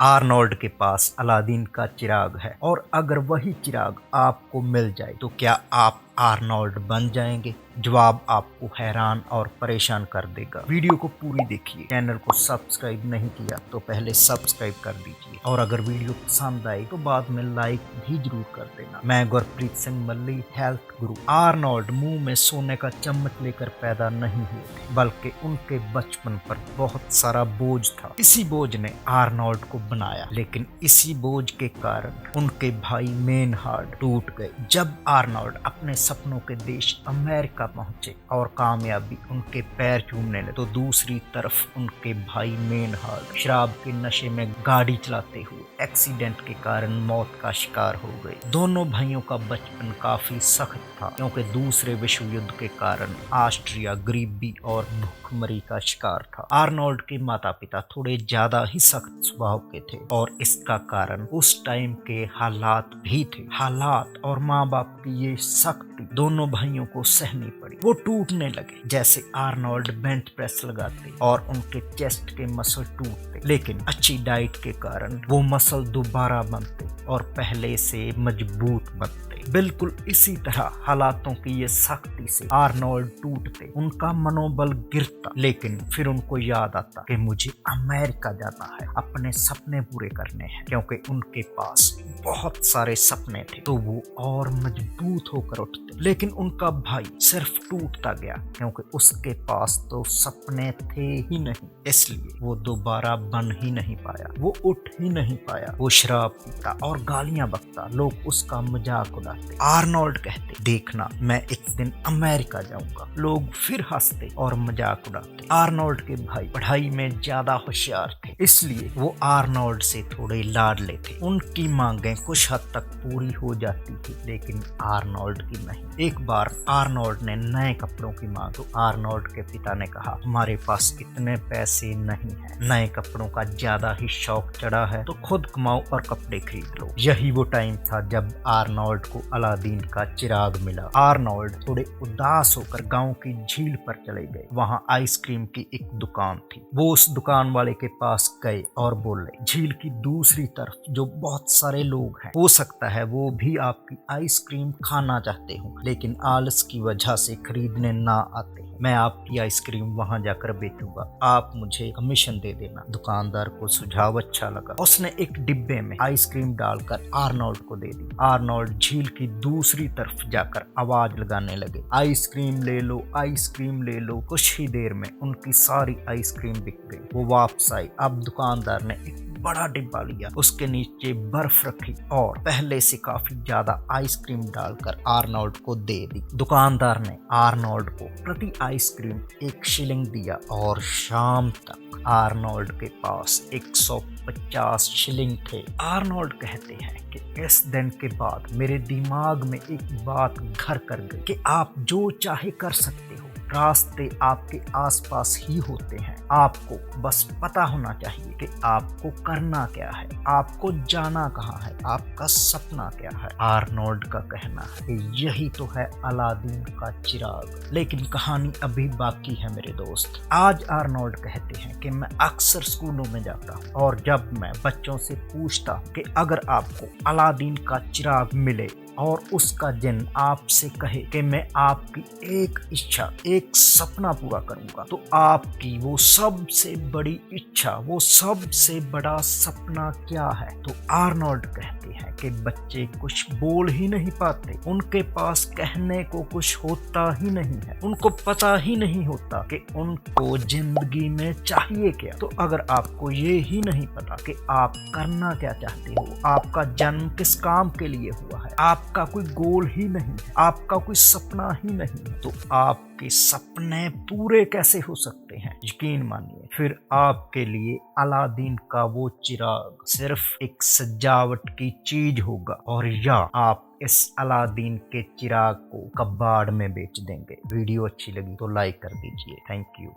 Arnold के पास Aladdin का चिराग है और अगर वही चिराग आपको मिल जाए तो क्या आप आर्नोल्ड बन जाएंगे? जवाब आपको हैरान और परेशान कर देगा। वीडियो को पूरी देखिए। चैनल को सब्सक्राइब नहीं किया तो पहले सब्सक्राइब कर दीजिए और अगर वीडियो पसंद आए तो बाद में लाइक भी जरूर कर देना। मैं गुरप्रीत सिंह मल्ली, हेल्थ गुरु। आर्नोल्ड मुंह में सोने का चम्मच लेकर पैदा नहीं हुए थे, बल्कि उनके बचपन पर बहुत सारा बोझ था। इसी बोझ ने आर्नोल्ड को बनाया, लेकिन इसी बोझ के कारण उनके भाई मेनहार्ड टूट गए। जब आर्नोल्ड अपने सपनों के देश अमेरिका पहुंचे और कामयाबी उनके पैर चूमने लगे तो दूसरी तरफ उनके भाई मेनहार्ड शराब के नशे में गाड़ी चलाते हुए एक्सीडेंट के कारण मौत का शिकार हो गए। दोनों भाइयों का बचपन काफी सख्त था, क्योंकि दूसरे विश्व युद्ध के कारण ऑस्ट्रिया गरीबी और भूखमरी का शिकार था। आर्नोल्ड के माता पिता थोड़े ज्यादा ही सख्त स्वभाव के थे और इसका कारण उस टाइम के हालात भी थे। हालात और माँ बाप की ये सख्ती दोनों भाइयों को सहनी पड़ी। वो टूटने लगे जैसे आर्नोल्ड बेंच प्रेस लगाते और उनके चेस्ट के मसल टूटते, लेकिन अच्छी डाइट के कारण वो मसल दोबारा बनते और पहले से मजबूत बनते। बिल्कुल इसी तरह हालातों की ये सख्ती से आर्नोल्ड टूटते, उनका मनोबल गिरता, लेकिन फिर उनको याद आता कि मुझे अमेरिका जाना है, अपने सपने पूरे करने हैं। क्योंकि उनके पास बहुत सारे सपने थे तो वो और मजबूत होकर उठते। लेकिन उनका भाई सिर्फ टूटता गया, क्योंकि उसके पास तो सपने थे ही नहीं, इसलिए वो दोबारा बन ही नहीं पाया, वो उठ ही नहीं पाया। वो शराब पीता और गालियां बकता, लोग उसका मजाक उड़ाते। आर्नोल्ड कहते, देखना मैं एक दिन अमेरिका जाऊंगा। लोग फिर हंसते और मजाक उड़ाते। आर्नोल्ड के भाई पढ़ाई में ज्यादा होशियार थे, इसलिए वो आर्नोल्ड से थोड़े लाडले थे। उनकी मांगें कुछ हद तक पूरी हो जाती थी, लेकिन आर्नोल्ड की नहीं। एक बार आर्नोल्ड ने नए कपड़ों की मांग तो आर्नोल्ड के पिता ने कहा, हमारे पास इतने पैसे नहीं है, नए कपड़ों का ज्यादा ही शौक चढ़ा है, तो खुद कमाओ और कपड़े खरीद लो। यही वो टाइम था जब आर्नोल्ड को अलादीन का चिराग मिला। आर्नोल्ड थोड़े उदास होकर गांव की झील पर चले गए। वहां आइसक्रीम की एक दुकान थी। वो उस दुकान वाले के पास गए और बोले, झील की दूसरी तरफ जो बहुत सारे लोग हैं, हो सकता है वो भी आपकी आइसक्रीम खाना चाहते हो, लेकिन आलस की वजह से खरीदने ना आते। मैं आपकी आइसक्रीम वहां जाकर बेचूंगा, आप मुझे कमीशन दे देना। दुकानदार को सुझाव अच्छा लगा। उसने एक डिब्बे में आइसक्रीम डालकर आर्नोल्ड को दे दी। आर्नोल्ड झील की दूसरी तरफ जाकर आवाज लगाने लगे, आइसक्रीम ले लो, आइसक्रीम ले लो। कुछ ही देर में उनकी सारी आइसक्रीम बिक गई। वो वापस आई। अब दुकानदार ने एक बड़ा डिब्बा लिया, उसके नीचे बर्फ रखी और पहले से काफी ज्यादा आइसक्रीम डालकर आर्नोल्ड को दे दी। दुकानदार ने आर्नोल्ड को प्रति आइसक्रीम 1 शिलिंग दिया और शाम तक आर्नोल्ड के पास 150 शिलिंग थे। आर्नोल्ड कहते हैं कि इस दिन के बाद मेरे दिमाग में एक बात घर कर गई कि आप जो चाहे कर सकते हो, रास्ते आपके आसपास ही होते हैं। आपको बस पता होना चाहिए कि आपको करना क्या है, आपको जाना कहाँ है, आपका सपना क्या है। आर्नोल्ड का कहना है कि यही तो है अलादीन का चिराग। लेकिन कहानी अभी बाकी है मेरे दोस्त। आज आर्नोल्ड कहते हैं कि मैं अक्सर स्कूलों में जाता हूँ और जब मैं बच्चों से पूछता हूँ कि अगर आपको अलादीन का चिराग मिले और उसका जिन आपसे कहे कि मैं आपकी एक इच्छा, एक सपना पूरा करूंगा, तो आपकी वो सबसे बड़ी इच्छा, वो सबसे बड़ा सपना क्या है? तो आर्नोल्ड कहते हैं कि बच्चे कुछ बोल ही नहीं पाते, उनके पास कहने को कुछ होता ही नहीं है, उनको पता ही नहीं होता कि उनको जिंदगी में चाहिए क्या। तो अगर आपको ये ही नहीं पता कि आप करना क्या चाहते हो, आपका जन्म किस काम के लिए हुआ है, आपका कोई गोल ही नहीं है, आपका कोई सपना ही नहीं है, तो आपके सपने पूरे कैसे हो सकते हैं? यकीन मानिए, फिर आपके लिए अलादीन का वो चिराग सिर्फ एक सजावट की चीज होगा, और या आप इस अलादीन के चिराग को कबाड़ में बेच देंगे। वीडियो अच्छी लगी तो लाइक कर दीजिए। Thank you.